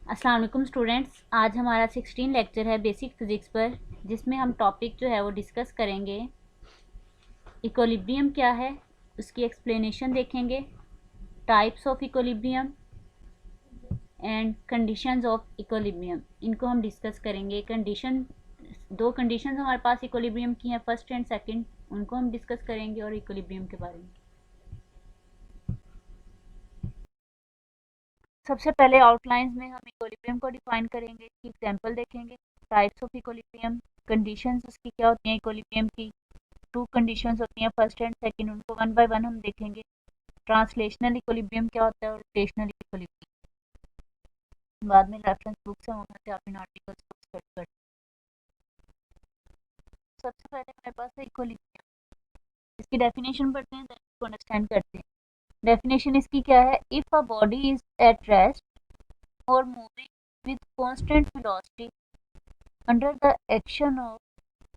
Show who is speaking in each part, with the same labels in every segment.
Speaker 1: अस्सलाम वालेकुम स्टूडेंट्स। आज हमारा 16 लेक्चर है बेसिक फिज़िक्स पर, जिसमें हम टॉपिक जो है वो डिस्कस करेंगे। इक्विलिब्रियम क्या है, उसकी एक्सप्लेनेशन देखेंगे, types of equilibrium and conditions of equilibrium, इनको हम डिस्कस करेंगे। दो कंडीशंस हमारे पास इक्विलिब्रियम की हैं, फर्स्ट एंड सेकंड, उनको हम डिस्कस करेंगे और इक्विलिब्रियम के बारे में। सबसे पहले आउटलाइंस में हम इक्विलिब्रियम को डिफाइन करेंगे, इसकी एग्जांपल देखेंगे। टाइप्स ऑफ इक्विलिब्रियम, कंडीशंस उसकी क्या होती हैं इक्विलिब्रियम की, टू कंडीशंस होती हैं फर्स्ट एंड सेकंड, उनको वन बाय वन हम देखेंगे। ट्रांसलेशनल इक्विलिब्रियम क्या होता है और रोटेशनल इक्विलिब्रियम, बाद में रेफरेंस बुक से वहाँ से आप इन आर्टिकल्स को स्टडी कर। सबसे पहले हमारे पास है इक्विलिब्रियम, इसकी डेफिनेशन पढ़ते हैं, देन इसको अंडरस्टैंड करते हैं। डेफिनेशन इसकी क्या है? If a body is at rest or moving with constant velocity under the action of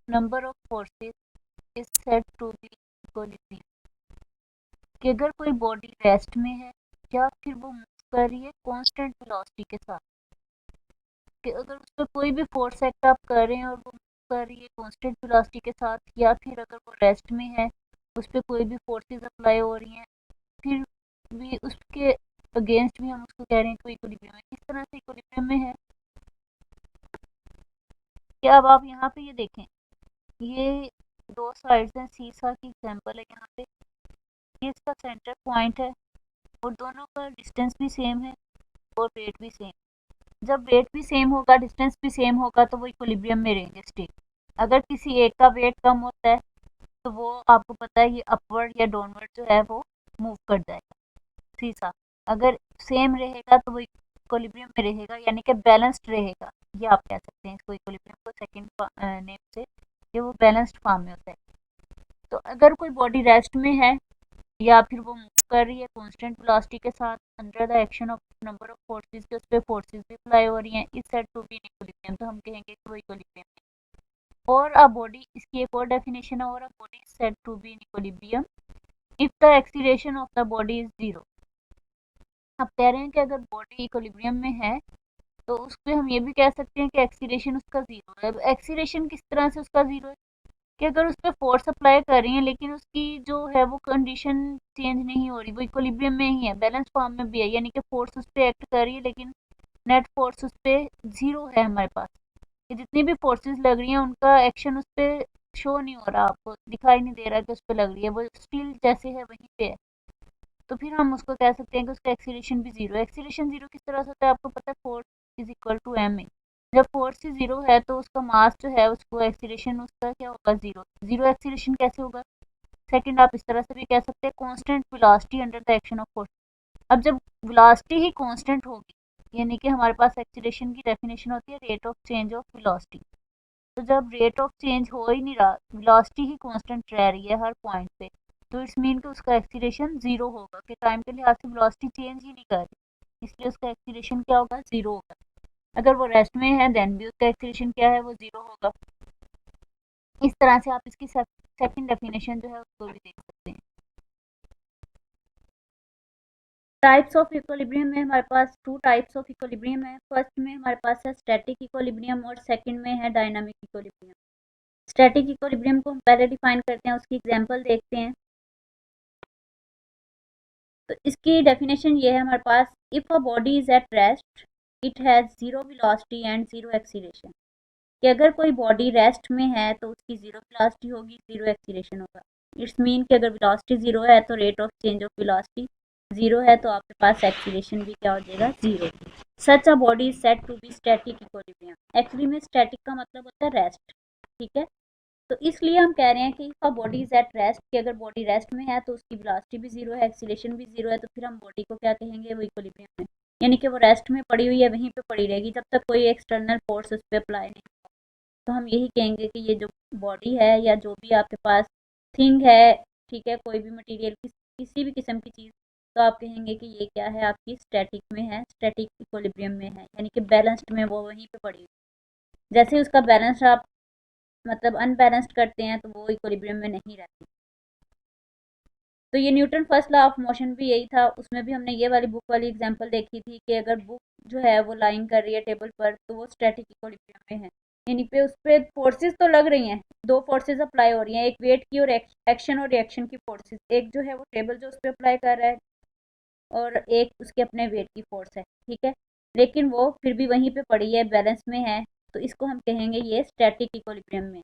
Speaker 1: number of forces is said to be equilibrium. कि अगर कोई बॉडी रेस्ट में है या फिर वो मूव कर रही है कांस्टेंट वेलोसिटी के साथ, कि अगर उस पर कोई भी फोर्स एक्ट आप कर रहे हैं और वो मूव कर रही है कांस्टेंट वेलोसिटी के साथ, या फिर अगर वो रेस्ट में है उस पर कोई भी फोर्सेस अप्लाई हो रही हैं, फिर भी उसके अगेंस्ट भी हम उसको कह रहे हैं कोई इक्विलिब्रियम है। किस तरह से इक्विलिब्रियम में है कि अब आप यहाँ पे ये देखें, ये दो साइड्स हैं, सीसा की एग्जांपल है यहाँ पे। ये इसका सेंटर पॉइंट है और दोनों का डिस्टेंस भी सेम है और वेट भी सेम। जब वेट भी सेम होगा, डिस्टेंस भी सेम होगा, तो वो इक्विलिब्रियम में रहेंगे स्टेट। अगर किसी एक का वेट कम होता है तो वो आपको पता है ये अपवर्ड या डाउनवर्ड जो है वो मूव कर जाएगा। सीसा अगर सेम रहेगा तो वो इक्विलिब्रियम में रहेगा, यानी कि बैलेंस्ड रहेगा। ये आप कह सकते हैं इसको इक्विलिब्रियम को सेकंड नेम से, कि वो बैलेंस्ड फॉर्म में होता है। तो अगर कोई बॉडी रेस्ट में है या फिर वो मूव कर रही है कांस्टेंट वेलोसिटी के साथ under the action of number of forces, के उस पर फोर्सेस भी अप्लाई हो रही हैं, is said to be in equilibrium, तो हम कहेंगे कि वो इक्विलिब्रियम है। और अ बॉडी, इसकी एक और डेफिनेशन है, और a body is said to be in equilibrium if the acceleration of the body is zero. अब कह रहे हैं कि अगर बॉडी इक्विलिब्रियम में है तो उस पर हम ये भी कह सकते हैं कि एक्सीलरेशन उसका जीरो है। अब एक्सीलरेशन किस तरह से उसका जीरो है? कि अगर उस पर फोर्स अप्लाई कर रही है लेकिन उसकी जो है वो कंडीशन चेंज नहीं हो रही, वो इक्विलिब्रियम में ही है, बैलेंस फॉर्म में भी है, यानी कि फोर्स उस पर एक्ट कर रही है लेकिन नेट फोर्स उस पर जीरो है हमारे पास। कि जितनी भी फोर्सेस लग रही हैं उनका एक्शन उस पर शो नहीं हो रहा, आपको दिखाई नहीं दे रहा कि उस पर लग रही है, वो स्टिल जैसे है वहीं पे है। तो फिर हम उसको कह सकते हैं कि उसका एक्सीलरेशन भी जीरो है। एक्सीलरेशन जीरो किस तरह से होता है? आपको पता है force is equal to M A. जब फोर्स ही जीरो है तो उसका मास जो है उसको एक्सीलरेशन उसका क्या होगा? जीरो। जीरो एक्सीलरेशन कैसे होगा? सेकंड आप इस तरह से भी कह सकते हैं constant velocity under the action of force. अब जब वेलोसिटी ही कांस्टेंट होगी, यानी कि हमारे पास एक्सीलरेशन की डेफिनेशन होती है rate of change of velocity. तो जब रेट ऑफ चेंज हो ही नहीं रहा, वेलोसिटी ही कांस्टेंट रह रही है हर पॉइंट पे, तो इट्स मीन कि उसका एक्सीलरेशन जीरो होगा, कि टाइम के लिहाज से वेलोसिटी चेंज ही नहीं कर रही, इसलिए उसका एक्सीलरेशन क्या होगा? जीरो होगा। अगर वो रेस्ट में है देन भी उसका एक्सीलरेशन क्या है? वो जीरो होगा। इस तरह से आप इसकी सेकंड डेफिनेशन जो है उसको भी देख सकते हैं। टाइप्स ऑफ इक्विलिब्रियम में हमारे पास टू टाइप्स ऑफ इक्विलिब्रियम है। फर्स्ट में हमारे पास है स्टैटिक इक्विलिब्रियम और सेकंड में है डायनामिक इक्विलिब्रियम। स्टैटिक इक्विलिब्रियम को हम पहले डिफाइन करते हैं, उसकी एग्जांपल देखते हैं। तो इसकी डेफिनेशन ये है हमारे पास, if a body is at rest it has zero velocity and zero acceleration. कि अगर कोई बॉडी रेस्ट में है तो उसकी जीरो वेलोसिटी होगी, जीरो एक्सीलरेशन होगा। इट्स मीन कि अगर वेलोसिटी जीरो है तो rate of change of velocity zero है, तो आपके पास एक्सीलरेशन भी क्या हो जाएगा? Zero. Such a body is said to be static equilibrium. Actually में स्टैटिक का मतलब होता है रेस्ट, ठीक है। तो इसलिए हम कह रहे हैं कि if body is at rest, कि अगर बॉडी रेस्ट में है तो उसकी वेलोसिटी भी जीरो है, एक्सीलरेशन भी जीरो है, तो फिर हम बॉडी को क्या कहेंगे? वो इक्विलिब्रियम में, यानी कि वो रेस्ट में पड़ी हुई है, वहीं पे पड़ी रहेगी जब तक कोई एक्सटर्नल फोर्स उस पर अप्लाई नहीं होगा। तो हम यही कहेंगे कि ये जो बॉडी है या जो भी आपके पास थिंग है, ठीक है, कोई भी मटेरियल, किसी भी किस्म की चीज़, तो आप कहेंगे कि ये क्या है? आपकी स्टैटिक में है, स्टैटिक इक्विलिब्रियम में है, यानी कि बैलेंस्ड में, वो वहीं पे पड़ी हुई। जैसे ही उसका बैलेंस आप मतलब अनबैलेंस्ड करते हैं तो वो इक्विलिब्रियम में नहीं रहती। तो ये Newton first law of motion भी यही था, उसमें भी हमने ये वाली बुक वाली एग्जांपल देखी थी कि अगर बुक जो है वो लाइंग कर रही है टेबल पर, तो वो स्टैटिक इक्विलिब्रियम में है। यानी पे उस पर फोर्सेस तो लग रही हैं, दो फोर्सेस अप्लाई हो रही हैं, एक वेट की और एक्शन और रिएक्शन की फोर्सेस। एक जो है वो टेबल जो उस पर अप्लाई कर रहा है और एक उसके अपने वेट की फोर्स है, ठीक है। लेकिन वो फिर भी वहीं पे पड़ी है, बैलेंस में है, तो इसको हम कहेंगे ये स्टैटिक इक्विलिब्रियम में।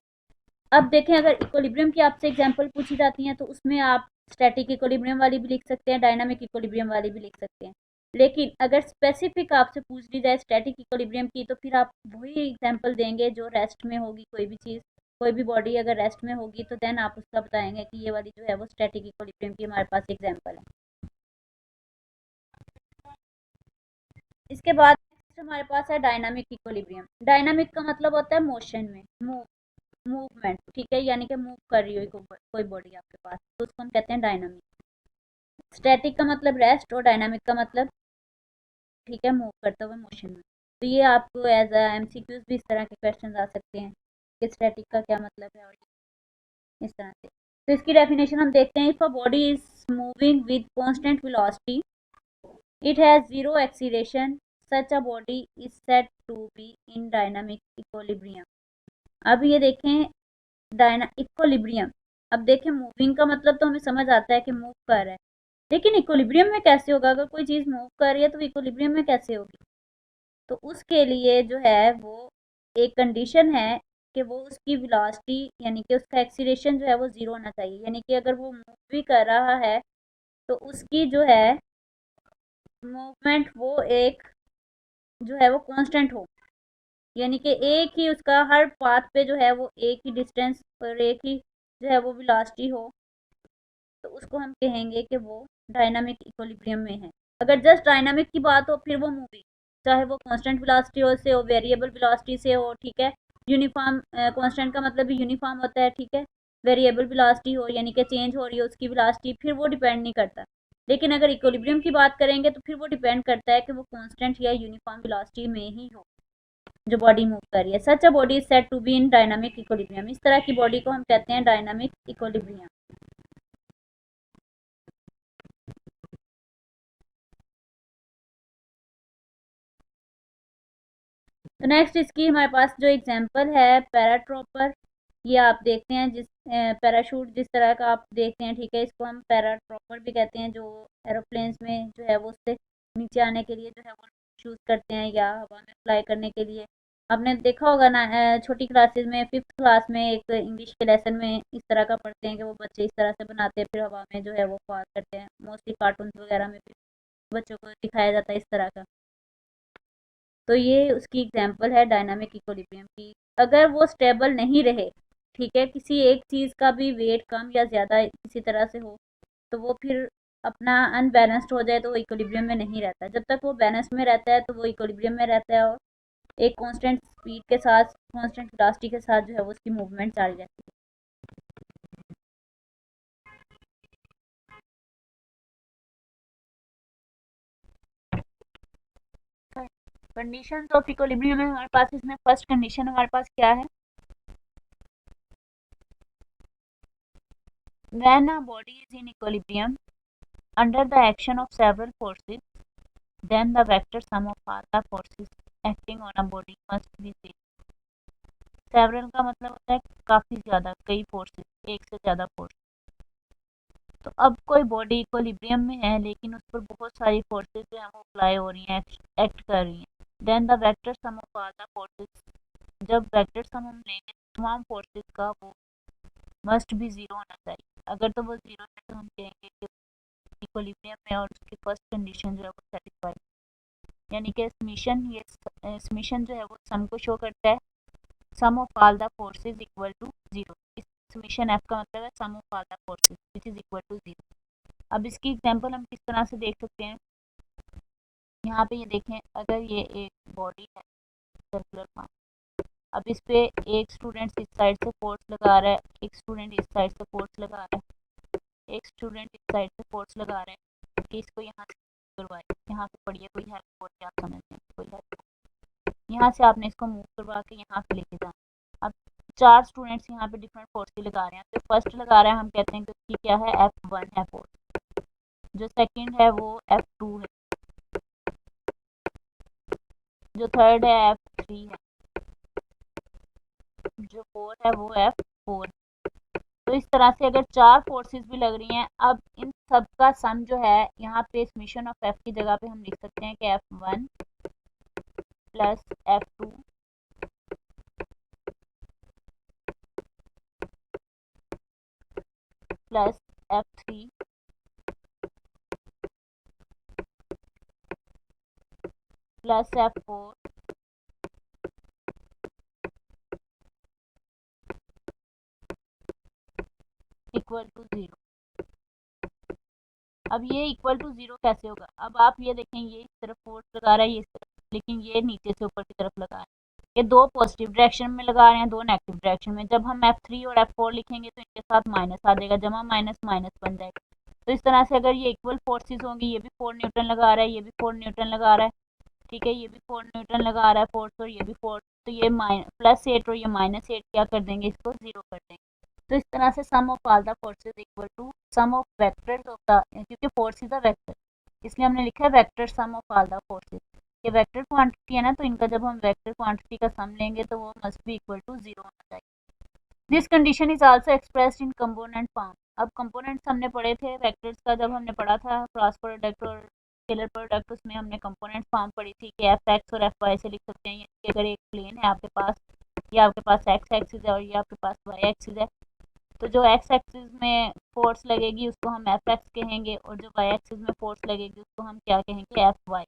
Speaker 1: अब देखें, अगर इक्विलिब्रियम की आपसे एग्जांपल पूछी जाती हैं तो उसमें आप स्टैटिक इक्विलिब्रियम वाली भी लिख सकते हैं, डायनामिक इक्विलिब्रियम वाली भी लिख सकते हैं। लेकिन अगर स्पेसिफिक आपसे पूछ ली जाए स्टैटिक इक्विलिब्रियम की, तो फिर आप वही एग्जांपल देंगे जो रेस्ट में होगी। कोई भी चीज़, कोई भी बॉडी अगर रेस्ट में होगी तो देन आप उसका बताएंगे कि ये वाली जो है वो स्टैटिक इक्विलिब्रियम की हमारे पास एग्जाम्पल है। इसके बाद हमारे पास है डायनामिक इक्विलिब्रियम। डायनामिक का मतलब होता है मोशन में, मूवमेंट, ठीक है, यानी कि मूव कर रही हो कोई बॉडी आपके पास, तो उसको हम कहते हैं डायनामिक। स्टैटिक का मतलब रेस्ट और डायनामिक का मतलब, ठीक है, मूव करते हुए, मोशन में। तो ये आपको एज अ एमसीक्यूज भी इस तरह के क्वेश्चन आ सकते हैं कि स्टैटिक का क्या मतलब है, और इस तरह से। तो इसकी डेफिनेशन हम देखते हैं। If a body is moving with constant velocity, it has zero acceleration, such a body is said to be in dynamic equilibrium। अब ये देखें इक्विलिब्रियम। अब देखें, मूविंग का मतलब तो हमें समझ आता है कि मूव कर रहा है, लेकिन इक्विलिब्रियम में कैसे होगा? अगर कोई चीज़ मूव कर रही है तो इक्विलिब्रियम में कैसे होगी? तो उसके लिए जो है वो एक कंडीशन है कि वो उसकी वेलोसिटी, यानी कि उसका एक्सीलरेशन जो है वो ज़ीरो होना चाहिए। यानी कि अगर वो मूव भी कर रहा है तो उसकी जो है मूवमेंट वो एक जो है वो कांस्टेंट हो, यानी कि एक ही उसका हर पाथ पे जो है वो एक ही डिस्टेंस और एक ही जो है वो वेलोसिटी हो, तो उसको हम कहेंगे कि वो डायनामिक इक्विलिब्रियम में है। अगर जस्ट डायनामिक की बात हो, फिर वो मूविंग, चाहे वो कांस्टेंट वेलोसिटी हो से हो, वेरिएबल वेलोसिटी से हो, ठीक है। यूनिफॉर्म, कांस्टेंट का मतलब भी यूनिफॉर्म होता है, ठीक है। वेरिएबल वेलोसिटी हो यानी कि चेंज हो रही है उसकी वेलोसिटी, फिर वो डिपेंड नहीं करता। लेकिन अगर इक्विलिब्रियम की बात करेंगे तो फिर वो डिपेंड करता है कि वो कांस्टेंट या यूनिफॉर्म वेलोसिटी में ही हो जो बॉडी मूव कर रही है। Such a body is said to be in dynamic equilibrium. इस तरह की बॉडी को हम कहते हैं डायनामिक इक्विलिब्रियम। तो नेक्स्ट इसकी हमारे पास जो एग्जांपल है पैराट्रॉपर। ये आप देखते हैं जिस पैराशूट जिस तरह का आप देखते हैं, ठीक है, इसको हम पैराट्रॉपर भी कहते हैं, जो एरोप्लेन्स में जो है वो उससे नीचे आने के लिए जो है वो चूज़ करते हैं या हवा में फ्लाई करने के लिए। आपने देखा होगा ना, छोटी क्लासेस में, फिफ्थ क्लास में एक इंग्लिश के लेसन में इस तरह का पढ़ते हैं कि वो बच्चे इस तरह से बनाते हैं, फिर हवा में जो है वो फ्लाई करते हैं। मोस्टली कार्टून वगैरह में भी बच्चों को दिखाया जाता है इस तरह का। तो ये उसकी एग्जांपल है डायनामिक इक्विलिब्रियम की। अगर वो स्टेबल नहीं रहे, ठीक है, किसी एक चीज़ का भी वेट कम या ज़्यादा किसी तरह से हो, तो वो फिर अपना अनबैलेंस्ड हो जाए तो वो इक्विलिब्रियम में नहीं रहता। जब तक वो बैलेंस में रहता है तो वो इक्विलिब्रियम में रहता है, और एक कांस्टेंट स्पीड के साथ, कांस्टेंट वेलोसिटी के साथ जो है वो उसकी मूवमेंट जारी रहती है। कंडीशन ऑफ इक्विलिब्रियम में हमारे पास, इसमें फर्स्ट कंडीशन हमारे पास क्या है? When a body is in equilibrium under the action of several forces, then the vector sum of all the forces acting on a body must be same। Several का मतलब होता है काफ़ी ज़्यादा, कई फोर्सेस, एक से ज़्यादा फोर्स। तो अब कोई बॉडी इक्विलिब्रियम में है लेकिन उस पर बहुत सारी फोर्सेस जो है वो अप्लाई हो रही हैं, एक्ट कर रही हैं। Then the vector sum of all the forces, जब वेक्टर सम हम लेंगे तमाम फोर्सेस का, वो मस्ट भी ज़ीरो होना चाहिए। अगर तो वो ज़ीरो है तो हम कहेंगे कि इक्विलिब्रियम में और उसकी फर्स्ट कंडीशन जो है वो सेटिस्फाइड। यानी कि समीशन जो है वो सम को शो करता है, sum of all the forces equal to zero. इस समीशन एफ का मतलब है sum of all the forces which is equal to zero. अब इसकी एग्जांपल हम किस तरह से देख सकते हैं? यहाँ पे ये देखें, अगर ये एक बॉडी है सर्कुलर फॉर्म, अब इस पे एक स्टूडेंट इस साइड से फोर्स लगा रहा है, एक स्टूडेंट इस साइड से फोर्स लगा रहा है, एक स्टूडेंट इस साइड से फोर्स लगा रहा है कि इसको यहाँ से करवाए, यहाँ से पढ़िए, कोई हेल्प हो रही है, आप समझते हैं, कोई हेल्प, यहाँ से आपने इसको मूव करवा के यहाँ पे लेके जाना। अब चार स्टूडेंट्स यहाँ पे डिफरेंट फोर्स लगा रहे हैं। तो फर्स्ट लगा रहा है, हम कहते हैं कि उसकी क्या है, F1 है फोर्स। जो सेकंड है वो F2 है, जो थर्ड है F3 है, जो 4 है वो F4। तो इस तरह से अगर 4 फोर्सेस भी लग रही हैं, अब इन सब का सम जो है यहाँ पे समीशन ऑफ F की जगह पे हम लिख सकते हैं कि F1 plus F2 plus F3 plus F4 equal to 0। अब ये इक्वल टू 0 कैसे होगा? अब आप ये देखें, ये इस तरफ फोर्स लगा रहा है, ये इस तरफ, लेकिन ये नीचे से ऊपर की तरफ लगा रहा है। ये दो पॉजिटिव डायरेक्शन में लगा रहे हैं, दो नेगेटिव डायरेक्शन में। जब हम F3 और F4 लिखेंगे तो इनके साथ माइनस आ जाएगा, जमा माइनस माइनस बन जाएगा। तो इस तरह से अगर ये इक्वल फोर्सेस होंगी, ये भी 4 न्यूटन लगा रहा है, ये भी 4 न्यूटन लगा रहा है, ठीक है, ये भी 4 न्यूटन लगा रहा है फोर्स, और ये भी फोर्स, तो ये +8 और ये -8 क्या कर देंगे, इसको 0 कर देंगे। तो इस तरह से sum of all the forces equal to sum of vectors of the, क्योंकि फोर्स इज अ वेक्टर इसलिए हमने लिखा है vector sum of all the forces. ये वेक्टर क्वांटिटी है ना, तो इनका जब हम वेक्टर क्वांटिटी का सम लेंगे तो वो मस्ट बी इक्वल टू 0 होना चाहिए। This condition is also expressed in component form. अब कंपोनेंट्स हमने पढ़े थे वेक्टर्स का, जब हमने पढ़ा था क्रॉस प्रोडक्ट और स्केलर प्रोडक्ट, उसमें हमने कंपोनेंट फॉर्म पढ़ी थी कि Fx और Fy से लिख सकते हैं। यानी कि अगर एक प्लेन है आपके पास, ये आपके पास x एक्सिस है और ये आपके पास y एक्सिस है, तो जो x एक्सिस में फोर्स लगेगी उसको हम Fx कहेंगे, और जो y एक्सिस में फोर्स लगेगी उसको हम क्या कहेंगे, Fy।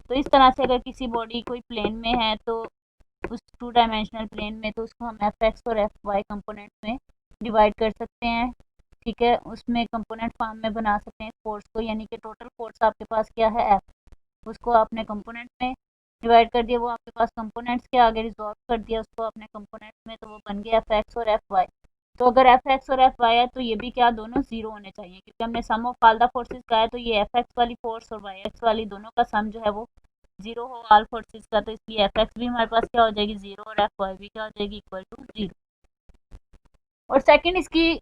Speaker 1: तो इस तरह से अगर किसी बॉडी कोई प्लेन में है तो उस 2 डायमेंशनल प्लेन में, तो उसको हम Fx और Fy कंपोनेंट में डिवाइड कर सकते हैं, ठीक है, उसमें कंपोनेंट फॉर्म में बना सकते हैं फोर्स को। यानी कि टोटल फोर्स आपके पास क्या है, F, उसको आपने कंपोनेंट में डिवाइड कर दिया, वो आपके पास कंपोनेंट्स के आगे रिजॉल्व कर दिया उसको अपने कंपोनेंट्स में, तो वो बन गया Fx और Fy। तो अगर Fx और Fy है तो ये भी क्या, दोनों 0 होने चाहिए, क्योंकि हमने सम ऑफ ऑल द फोर्सेस का है, तो ये Fx वाली फोर्स और Yx वाली दोनों का सम जो है वो 0 हो ऑल फोर्सेस का। तो इसलिए Fx भी हमारे पास क्या हो जाएगी, 0, और Fy भी क्या हो जाएगी, इक्वल टू 0। और सेकंड इसकी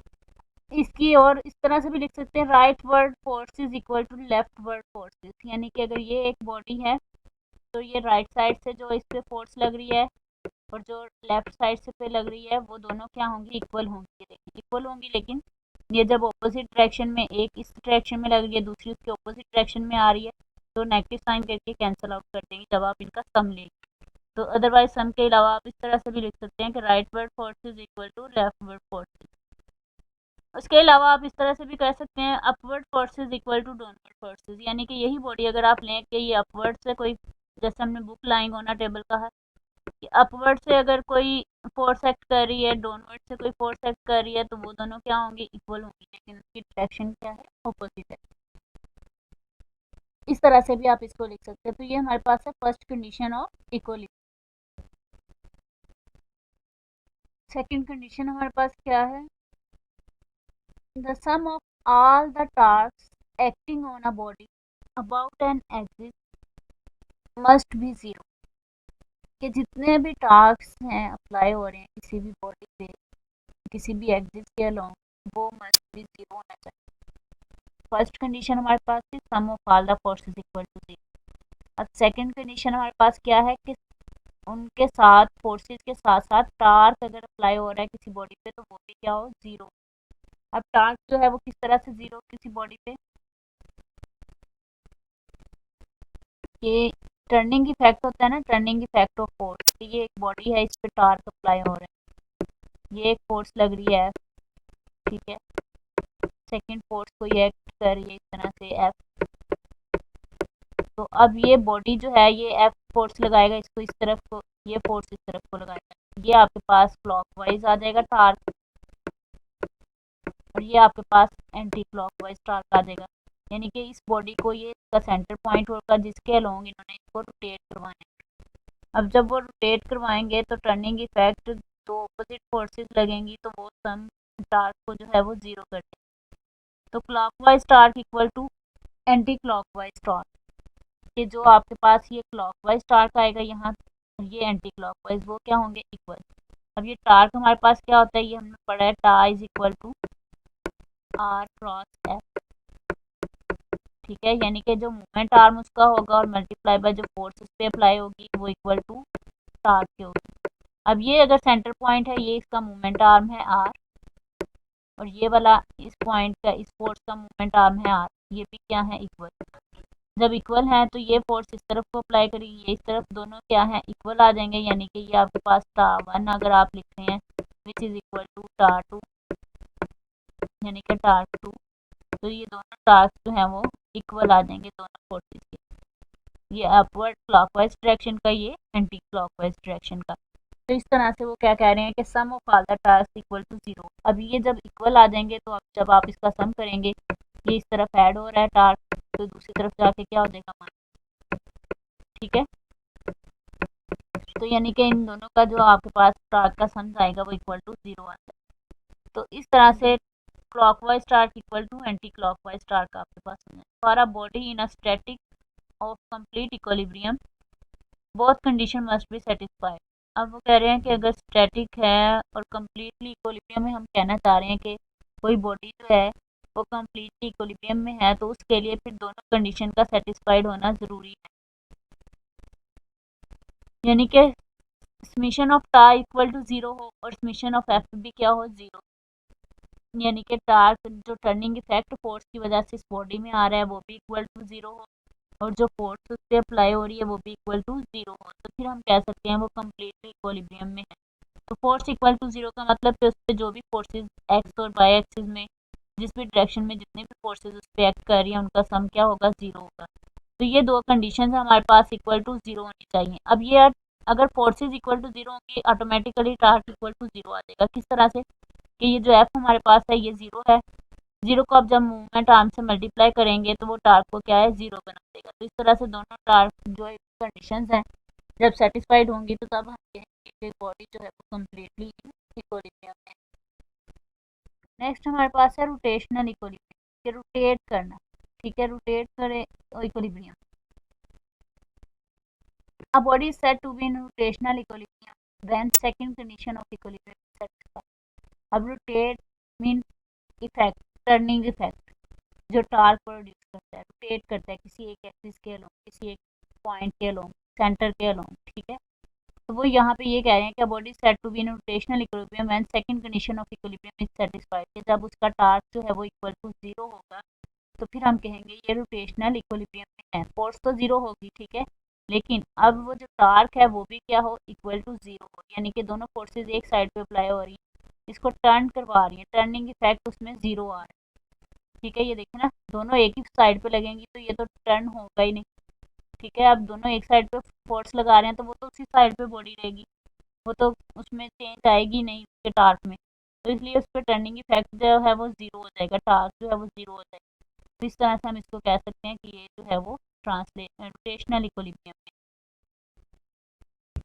Speaker 1: इसकी और इस तरह से भी लिख सकते हैं, rightward forces equal to leftward forces. यानी कि अगर ये एक बॉडी है तो ये राइट साइड से जो इस पे फोर्स लग रही है और जो लेफ्ट साइड से पे लग रही है, वो दोनों क्या होंगी, इक्वल होंगी। देखिए इक्वल होंगी, लेकिन ये जब ऑपोजिट डायरेक्शन में, एक इस डायरेक्शन में लग रही है, दूसरी उसके ऑपोजिट डायरेक्शन में आ रही है, तो नेगेटिव साइन करके कैंसिल आउट कर देंगे जब आप इनका सम लेंगे। तो अदरवाइज सम के अलावा आप इस तरह से भी लिख सकते हैं कि rightward forces equal to leftward forces. उसके अलावा आप इस तरह से भी कह सकते हैं upward forces equal to downward forces. यानी कि यही बॉडी अगर आप लें कि ये अपवर्ड से कोई, जैसे हमने book lying on a table का है कि अपवर्ड से अगर कोई फोर्स एक्ट कर रही है, डाउनवर्ड से कोई फोर्स एक्ट कर रही है, तो वो दोनों क्या होंगे, इक्वल होंगी, लेकिन उसकी डायरेक्शन क्या है, ऑपोजिट है। इस तरह से भी आप इसको लिख सकते हैं। तो ये हमारे पास है first condition of equality. Second condition हमारे पास क्या है, the sum of all the torques acting on a body about an axis must be 0। कि जितने भी टास्क हैं अप्लाई हो रहे हैं किसी भी बॉडी पे, किसी भी एक्सिस के अलोंग, वो मस्ट बी 0 होना चाहिए। फर्स्ट कंडीशन हमारे पास है sum of all the forces equal to 0। अब सेकंड कंडीशन हमारे पास क्या है कि उनके साथ, फोर्सेस के साथ साथ टार्क अगर अप्लाई हो रहा है किसी बॉडी पे, तो वो भी क्या हो, 0। अब टार्क जो है वो किस तरह से 0 किसी बॉडी पे, ये टर्निंग इफेक्ट होता है ना, टर्निंग इफेक्ट ऑफ फोर्स। तो ये एक बॉडी है, इस पे टार्क अप्लाई हो रहा है, ये एक फोर्स लग रही है, ठीक है, सेकंड फोर्स को ये एक्ट कर रही है इस तरह से F। तो अब ये बॉडी जो है ये F फोर्स लगाएगा इसको इस तरफ को, ये फोर्स इस तरफ को लगाएगा, ये आपके पास क्लॉकवाइज आ जाएगा टार्क, और ये आपके पास एंटी क्लॉकवाइज टार्क आ जाएगा। यानी कि इस बॉडी को ये इसका सेंटर पॉइंट होगा जिसके अलोंग इन्होंने इसको रोटेट करवाना है। अब जब वो रोटेट करवाएंगे तो टर्निंग इफेक्ट, दो ऑपोजिट फोर्सेस लगेंगी, तो वो सम टार्क को जो है वो 0 कर देंगे। तो clockwise torque equal to anticlockwise torque, कि जो आपके पास ये क्लॉकवाइज टार्क आएगा यहाँ, ये एंटी क्लॉकवाइज, वो क्या होंगे, इक्वल। अब ये टार्क हमारे पास क्या होता है, ये हमने पढ़ा है, tau is equal to R cross F, ठीक है, यानी कि जो मूवमेंट आर्म उसका होगा और मल्टीप्लाई बाय जो फोर्स उस पर अप्लाई होगी वो इक्वल टू टार्क के होगी। अब ये अगर सेंटर पॉइंट है, ये इसका मूवमेंट आर्म है आर, और ये वाला इस पॉइंट का, इस फोर्स का मूवमेंट आर्म है आर, ये भी क्या है इक्वल। जब इक्वल है तो ये फोर्स इस तरफ को अप्लाई करेगी, ये इस तरफ, दोनों क्या है इक्वल आ जाएंगे, यानी कि ये आपके पास टा1 अगर आप लिख रहे हैं विच इज इक्वल टू टा2, यानी कि टा2, तो ये दोनों टार्क जो है वो इक्वल आ जाएंगे दोनों फोर्सेस के, ये अपवर्ड क्लॉकवाइज डायरेक्शन का, ये एंटी क्लॉकवाइज डायरेक्शन का। तो इस तरह से वो क्या कह रहे हैं कि sum of all the task equal to 0। अब ये जब इक्वल आ जाएंगे तो अब जब आप इसका सम करेंगे, ये इस तरफ ऐड हो रहा है टास्क, तो दूसरी तरफ जाके क्या हो जाएगा मान, ठीक है। तो यानी कि इन दोनों का जो आपके पास टास्क का सम आएगा वो इक्वल टू 0 आता है। तो इस तरह से clockwise torque equal to anticlockwise torque आपके पास हो जाए। For a body in a static of complete equilibrium both condition must be satisfied. अब वो कह रहे हैं कि अगर स्टैटिक है और कम्प्लीटली इक्विलिब्रियम में, हम कहना चाह रहे हैं कि कोई बॉडी जो है वो कम्प्लीटली इक्विलिब्रियम में है, तो उसके लिए फिर दोनों कंडीशन का सेटिस्फाइड होना ज़रूरी है, यानी कि समीशन ऑफ टा इक्वल टू 0 हो और समीशन ऑफ एफ भी क्या हो 0, यानी कि टार्क जो टर्निंग इफेक्ट फोर्स की वजह से इस बॉडी में आ रहा है वो भी इक्वल टू 0 हो, और जो फोर्स उस पर अप्लाई हो रही है वो भी इक्वल टू 0 हो, तो फिर हम कह सकते हैं वो कम्प्लीटली इक्विलिब्रियम में है। तो फोर्स इक्वल टू 0 का मतलब कि उस पर जो भी फोर्सेज एक्स और वाई एक्सिस में जिस भी डायरेक्शन में जितने भी फोर्सेज उस पर एक्ट कर रही हैं उनका सम क्या होगा 0 होगा। तो ये दो कंडीशन हमारे पास इक्वल टू 0 होनी चाहिए। अब ये अगर फोर्सेज इक्वल टू 0 होंगी ऑटोमेटिकली टार्क इक्वल टू 0 आ जाएगा। किस तरह से कि ये जो एफ हमारे पास है ये 0 है, 0 को अब जब मूवमेंट आर्म से मल्टीप्लाई करेंगे तो वो टार्क को क्या है 0 बना देगा। तो इस तरह से दोनों टार्क जो कंडीशंस हैं जब सेटिस्फाइड होंगी तो तब हम कहेंगे कि बॉडी जो है वो कम्प्लीटली इक्विलिब्रियम है। नेक्स्ट हमारे पास है रोटेशनल इक्विलिब्रियम, कि रोटेट करना, ठीक है, रोटेट करे equilibrium. A body is said to be in rotational equilibrium when second condition of equilibrium is satisfied. अब rotate mean effect, turning effect जो टार्क प्रोड्यूस करता है, रोटेट करता है किसी एक एक्सिस के अलोंग, किसी एक पॉइंट के अलोंग, सेंटर के अलोंग, ठीक है। तो वो यहाँ पे ये कह रहे हैं कि body said to be in rotational equilibrium when second condition of equilibrium is satisfied, कि जब उसका टार्क जो है वो इक्वल टू 0 होगा तो फिर हम कहेंगे ये रोटेशनल इक्विलिब्रियम में है। फोर्स तो 0 होगी, ठीक है, लेकिन अब वो जो टार्क है वो भी क्या हो इक्वल टू 0 हो, यानी कि दोनों फोर्सेज एक साइड पे अप्लाई हो रही हैं, इसको टर्न करवा रही है, टर्निंग इफेक्ट उसमें 0 आ रहा है, ठीक है। ये देखें ना, दोनों एक ही साइड पे लगेंगी तो ये तो टर्न होगा ही नहीं, ठीक है। अब दोनों एक साइड पे फोर्स लगा रहे हैं तो वो तो उसी साइड पे बॉडी रहेगी, वो तो उसमें चेंज आएगी नहीं उसके टार्क में, तो इसलिए उस पर टर्निंग इफेक्ट जो है वो 0 हो जाएगा, टार्क जो है वो 0 हो जाएगा। तो इस तरह से हम इसको कह सकते हैं कि ये जो है वो रोटेशनल इक्विलिब्रियम है।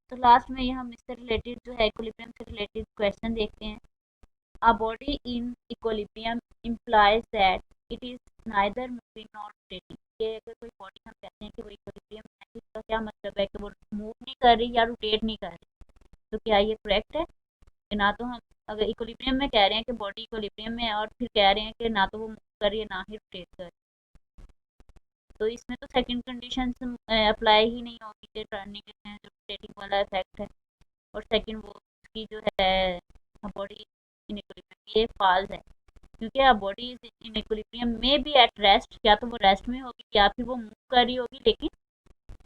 Speaker 1: तो लास्ट में ये हम इससे रिलेटेड जो है इक्विलिब्रियम से रिलेटेड क्वेश्चन देखते हैं। अ body in equilibrium implies that it is neither moving not rotating, ये अगर कोई बॉडी हम कहते हैं कि वो इक्विलिब्रियम है, इसका क्या मतलब है कि वो मूव नहीं कर रही या रोटेट नहीं कर रही, तो क्या ये करेक्ट है कि ना, तो हम अगर इक्विलिब्रियम में कह रहे हैं कि बॉडी इक्विलिब्रियम में है और फिर कह रहे हैं कि ना तो वो मूव कर रही है ना ही रोटेट कर रही है, तो इसमें तो सेकंड कंडीशन अप्लाई ही नहीं होगी कि टर्निंग जो रोटेटिंग वाला इफेक्ट है, और सेकंड वो उसकी जो है बॉडी इन इक्विलिब्रियम, ये फॉल्स है, क्योंकि अब बॉडी इन इक्विलिब्रियम में भी एट रेस्ट, या तो वो रेस्ट में होगी या फिर वो मूव कर रही होगी लेकिन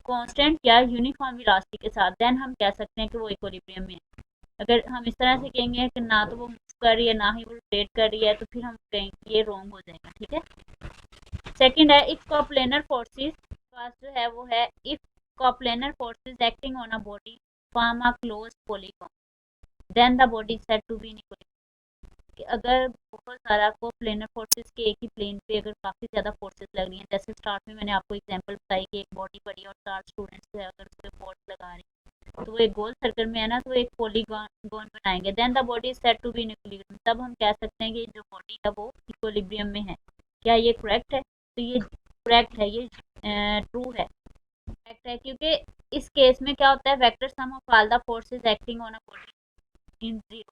Speaker 1: कांस्टेंट या यूनिफॉर्म वेलोसिटी के साथ, देन हम कह सकते हैं कि वो इक्विलिब्रियम में है। अगर हम इस तरह से कहेंगे कि ना तो वो मूव कर रही है ना ही वो रोटेट कर रही है, तो फिर हम कहेंगे ये रॉन्ग हो जाएगा, ठीक है। सेकंड है इफ कोप्लेनर फोर्सेस, पास जो है वो है if coplanar forces acting on a body form a close polygon then the body is said to be in equilibrium, कि अगर बहुत सारा कोप्लेनर फोर्सेस के एक ही प्लेन पे अगर काफ़ी ज़्यादा फोर्सेस लग रही हैं, जैसे स्टार्ट में मैंने आपको एग्जांपल बताई कि एक बॉडी पड़ी और 4 स्टूडेंट्स जो है अगर उस पर फोर्स लगा रही हैं तो वो एक गोल सर्कल में है ना, तो एक पॉलीगॉन बनाएंगे, then the body is said to be in equilibrium, तब हम कह सकते हैं कि जो बॉडी है वो इक्विलिब्रियम में है। क्या ये करेक्ट है? तो ये करेक्ट है, ये ट्रू है, करेक्ट है, क्योंकि इस केस में क्या होता है, vector sum of all the forces acting on a body in 0,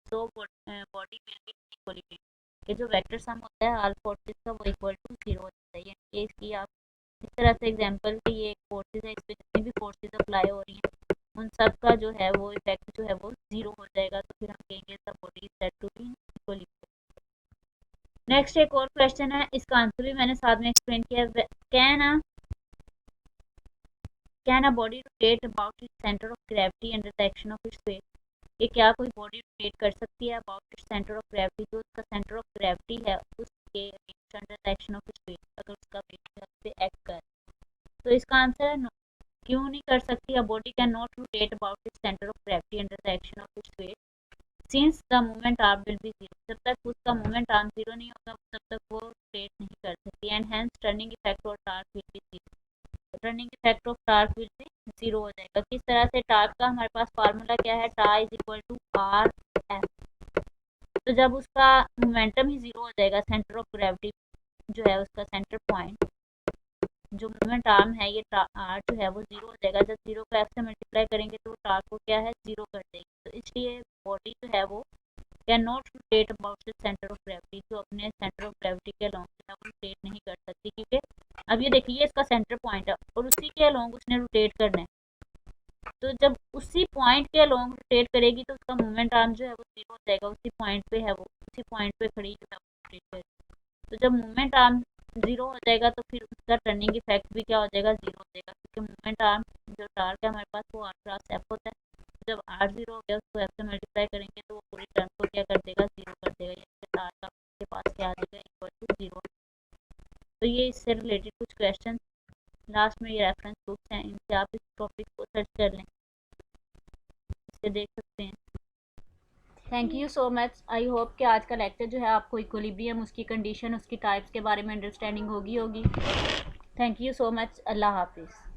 Speaker 1: so body will be equilibrium। कि जो वेक्टर सम होता है ऑल फोर्सेस का वो इक्वल टू 0 हो जाता है। यानी कि इसकी आप इस तरह से एग्जांपल कि ये एक फोर्सेस है, इस पे जितनी भी फोर्सेस अप्लाई हो रही हैं उन सब का जो है वो इफेक्ट जो है वो 0 हो जाएगा, तो फिर हम कहेंगे the body is said to be equally. Next एक और क्वेश्चन है, इसका आंसर भी मैंने साथ में एक्सप्लेन किया। Can a body rotate about its centre of gravity under the action of its weight? कि क्या कोई बॉडी रोटेट कर सकती है about its centre of gravity, जो उसका सेंटर ऑफ ग्रेविटी है उसके under the action of its weight, अगर उसका वेट जो है उस पे एक्ट कर। तो इसका आंसर है नो। क्यों नहीं कर सकती? A body can not rotate about its centre of gravity under the action of its weight since the moment arm will be zero. जब तक उसका मोमेंट आर्म जीरो नहीं होगा तब तक वो रोटेट नहीं कर सकती, एंड हेंस टर्निंग इफेक्ट और torque will be zero. Turning effect of torque will be zero हो जाएगा। किस तरह से? टार्क का हमारे पास फार्मूला क्या है? Tau is equal to R F. तो जब उसका मोमेंटम ही जीरो हो जाएगा, सेंटर ऑफ ग्रेविटी जो है उसका सेंटर पॉइंट, जो मोमेंट आर्म है ये आर जो है वो जीरो हो जाएगा। जब जीरो को एफ से मल्टीप्लाई करेंगे तो वो टार्क को क्या है? जीरो कर देगी। तो इसलिए बॉडी जो है वो can not rotate about the centre of gravity, जो अपने सेंटर ऑफ ग्रेविटी के अलोंग जो है वो रोटेट नहीं कर सकती, क्योंकि अब ये देखिए इसका सेंटर पॉइंट है और उसी के अलोंग उसने रोटेट करना है। तो जब उसी पॉइंट के अलोंग रोटेट करेगी तो उसका मूवमेंट आर्म जो है वो जीरो हो जाएगा। उसी पॉइंट पे है वो, उसी पॉइंट पे खड़ी जो है वो रोटेट करेगी। तो जब मूवमेंट आर्म जीरो हो जाएगा तो फिर उसका टर्निंग इफेक्ट भी क्या हो जाएगा? जीरो हो जाएगा, क्योंकि मूवमेंट आर्म जो टार्क है हमारे पास वो आर क्रॉस एफ होता है। जब आर जीरो हो गया उसको एफ से मल्टीप्लाई करेंगे तो वो पूरी टर्म को क्या कर देगा? जीरो कर देगा। यानी टार्क का के पास क्या आ जाएगा? Equal to zero. तो ये इससे रिलेटेड कुछ क्वेश्चन लास्ट में ये रेफरेंस बुक्स हैं, इनसे आप इस टॉपिक को सर्च कर लें, इससे देख सकते हैं। Thank you so much. I hope कि आज का लेक्चर जो है आपको इक्विलिब्रियम, उसकी कंडीशन, उसकी टाइप्स के बारे में अंडरस्टैंडिंग होगी। Thank you so much. अल्लाह हाफिज़।